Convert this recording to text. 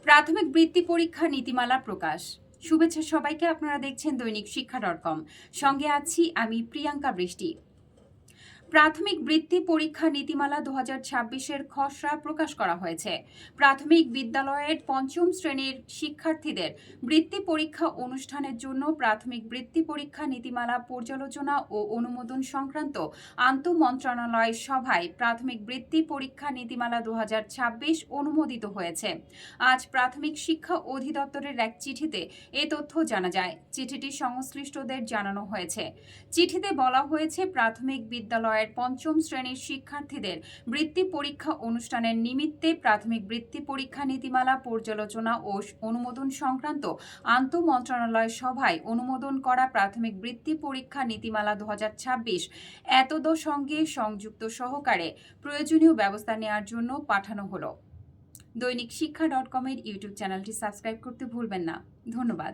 প্রাথমিক বৃত্তি পরীক্ষা নীতিমালা প্রকাশ। শুভেচ্ছা সবাইকে। আপনারা দেখছেন দৈনিক শিক্ষা.com। সঙ্গে আছি আমি প্রিয়াঙ্কা বৃষ্টি। প্রাথমিক বৃত্তি পরীক্ষা নীতিমালা 2026-এর খসড়া প্রকাশ করা হয়েছে। প্রাথমিক বিদ্যালয়ের পঞ্চম শ্রেণীর শিক্ষার্থীদের বৃত্তি পরীক্ষা অনুষ্ঠানের জন্য প্রাথমিক বৃত্তি পরীক্ষা নীতিমালা পর্যালোচনা ও অনুমোদন সংক্রান্ত আন্তঃমন্ত্রণালয় সভায় প্রাথমিক বৃত্তি পরীক্ষা নীতিমালা 2026 অনুমোদিত হয়েছে। আজ প্রাথমিক শিক্ষা অধিদপ্তরের এক চিঠিতে এ তথ্য জানা যায়। চিঠিটি সংশ্লিষ্টদের জানানো হয়েছে। চিঠিতে বলা হয়েছে, প্রাথমিক বিদ্যালয়ের পঞ্চম শ্রেণীর শিক্ষার্থীদের বৃত্তি পরীক্ষা অনুষ্ঠানের নিমিত্তে প্রাথমিক বৃত্তি পরীক্ষা নীতিমালা পর্যালোচনা ও অনুমোদন সংক্রান্ত আন্তঃমন্ত্রণালয় সভায় অনুমোদন করা প্রাথমিক বৃত্তি পরীক্ষা নীতিমালা 2026 এতদ সঙ্গে সংযুক্ত সহকারে প্রয়োজনীয় ব্যবস্থা নেওয়ার জন্য পাঠানো হলো। দৈনিক শিক্ষা.com এর ইউটিউব চ্যানেলটি সাবস্ক্রাইব করতে ভুলবেন না। ধন্যবাদ।